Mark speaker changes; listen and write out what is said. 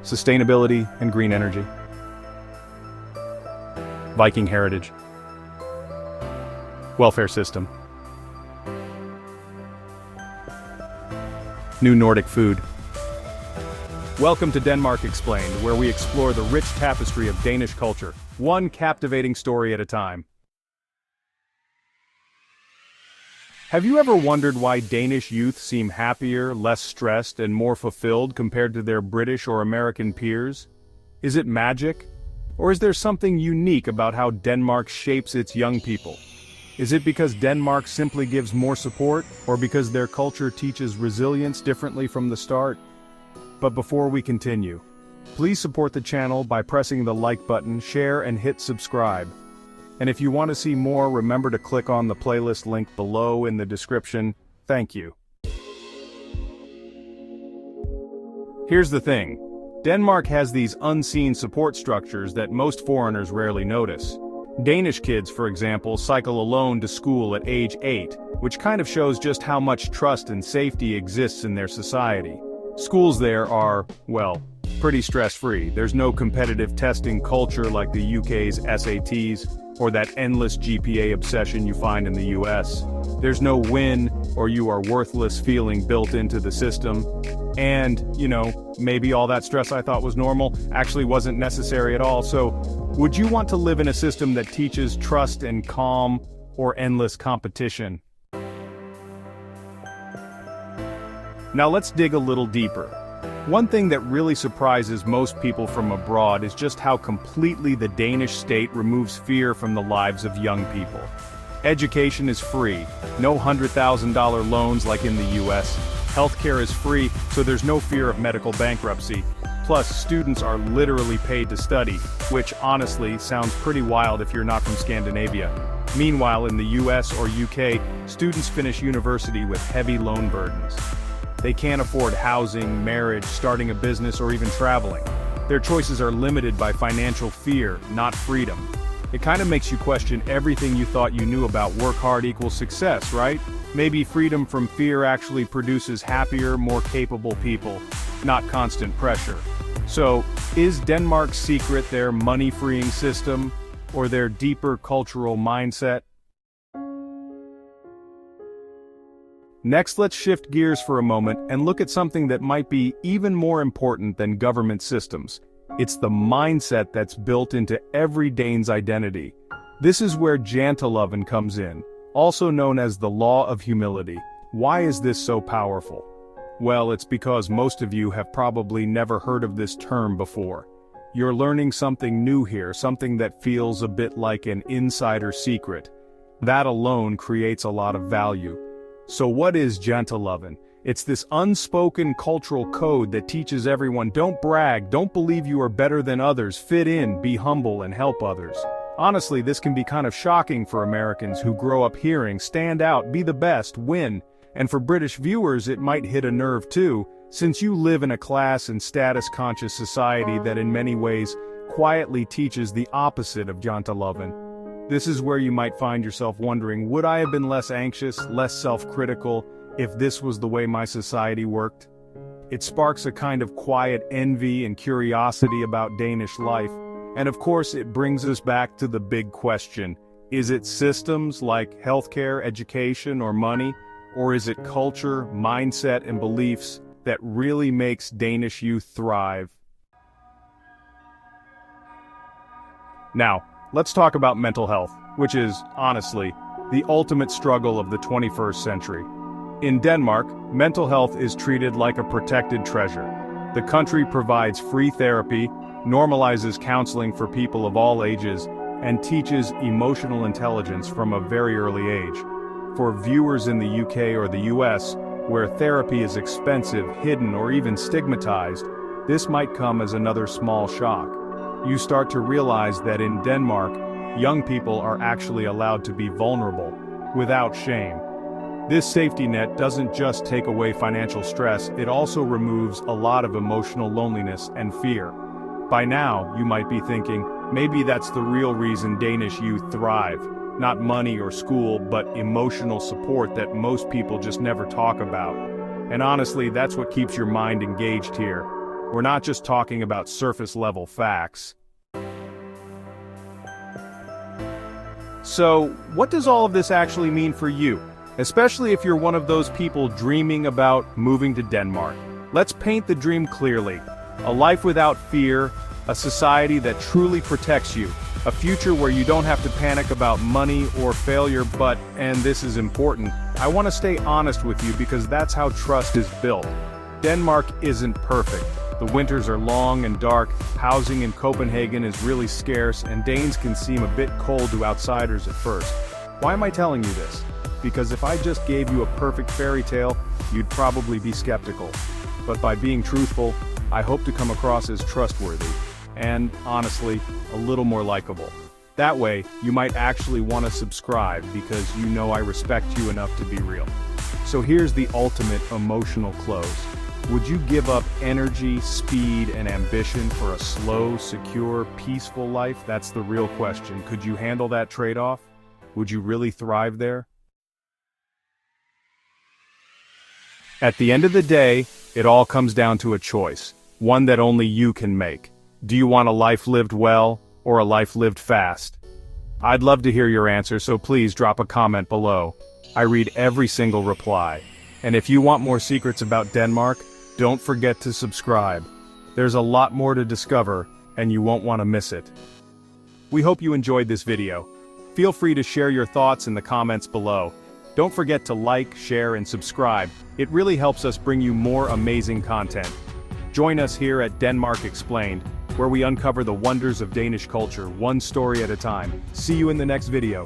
Speaker 1: sustainability and green energy, Viking heritage, welfare system, new Nordic food. Welcome to Denmark Explained, where we explore the rich tapestry of Danish culture, one captivating story at a time. Have you ever wondered why Danish youth seem happier, less stressed, and more fulfilled compared to their British or American peers? Is it magic? Or is there something unique about how Denmark shapes its young people? Is it because Denmark simply gives more support, or because their culture teaches resilience differently from the start? But before we continue, please support the channel by pressing the like button, share, and hit subscribe. And if you want to see more, remember to click on the playlist link below in the description. Thank you. Here's the thing. Denmark has these unseen support structures that most foreigners rarely notice. Danish kids, for example, cycle alone to school at age 8, which kind of shows just how much trust and safety exists in their society. Schools there are, well, pretty stress-free. There's no competitive testing culture like the UK's SATs, or that endless GPA obsession you find in the US. There's no win or you are worthless feeling built into the system. And, maybe all that stress I thought was normal actually wasn't necessary at all. So, would you want to live in a system that teaches trust and calm, or endless competition? Now let's dig a little deeper. One thing that really surprises most people from abroad is just how completely the Danish state removes fear from the lives of young people. Education is free, no $100,000 loans like in the US. Healthcare is free, so there's no fear of medical bankruptcy. Plus, students are literally paid to study, which honestly sounds pretty wild if you're not from Scandinavia. Meanwhile, in the US or UK, students finish university with heavy loan burdens. They can't afford housing, marriage, starting a business, or even traveling. Their choices are limited by financial fear, not freedom. It kind of makes you question everything you thought you knew about work hard equals success, right? Maybe freedom from fear actually produces happier, more capable people, not constant pressure. So, is Denmark's secret their money-freeing system, or their deeper cultural mindset? Next, let's shift gears for a moment and look at something that might be even more important than government systems. It's the mindset that's built into every Dane's identity. This is where janteloven comes in, also known as the law of humility. Why is this so powerful? Well, it's because most of you have probably never heard of this term before. You're learning something new here, something that feels a bit like an insider secret. That alone creates a lot of value. So what is janteloven? It's this unspoken cultural code that teaches everyone, don't brag, don't believe you are better than others, fit in, be humble, and help others. Honestly, this can be kind of shocking for Americans who grow up hearing, stand out, be the best, win. And for British viewers, it might hit a nerve too, since you live in a class and status-conscious society that in many ways quietly teaches the opposite of janteloven. This is where you might find yourself wondering, would I have been less anxious, less self-critical, if this was the way my society worked? It sparks a kind of quiet envy and curiosity about Danish life, and of course it brings us back to the big question. Is it systems like healthcare, education, or money? Or is it culture, mindset, and beliefs that really makes Danish youth thrive? Now, let's talk about mental health, which is, honestly, the ultimate struggle of the 21st century. In Denmark, mental health is treated like a protected treasure. The country provides free therapy, normalizes counseling for people of all ages, and teaches emotional intelligence from a very early age. For viewers in the UK or the US, where therapy is expensive, hidden, or even stigmatized, this might come as another small shock. You start to realize that in Denmark, young people are actually allowed to be vulnerable, without shame. This safety net doesn't just take away financial stress, it also removes a lot of emotional loneliness and fear. By now, you might be thinking, maybe that's the real reason Danish youth thrive. Not money or school, but emotional support that most people just never talk about. And honestly, that's what keeps your mind engaged here. We're not just talking about surface-level facts. So, what does all of this actually mean for you? Especially if you're one of those people dreaming about moving to Denmark. Let's paint the dream clearly. A life without fear, a society that truly protects you, a future where you don't have to panic about money or failure, but, and this is important, I want to stay honest with you because that's how trust is built. Denmark isn't perfect. The winters are long and dark, housing in Copenhagen is really scarce, and Danes can seem a bit cold to outsiders at first. Why am I telling you this? Because if I just gave you a perfect fairy tale, you'd probably be skeptical. But by being truthful, I hope to come across as trustworthy, and, honestly, a little more likable. That way, you might actually want to subscribe because you know I respect you enough to be real. So here's the ultimate emotional close. Would you give up energy, speed, and ambition for a slow, secure, peaceful life? That's the real question. Could you handle that trade-off? Would you really thrive there? At the end of the day, it all comes down to a choice, one that only you can make. Do you want a life lived well, or a life lived fast? I'd love to hear your answer, so please drop a comment below. I read every single reply. And if you want more secrets about Denmark, don't forget to subscribe. There's a lot more to discover, and you won't want to miss it. We hope you enjoyed this video. Feel free to share your thoughts in the comments below. Don't forget to like, share, and subscribe. It really helps us bring you more amazing content. Join us here at Denmark Explained, where we uncover the wonders of Danish culture, one story at a time. See you in the next video.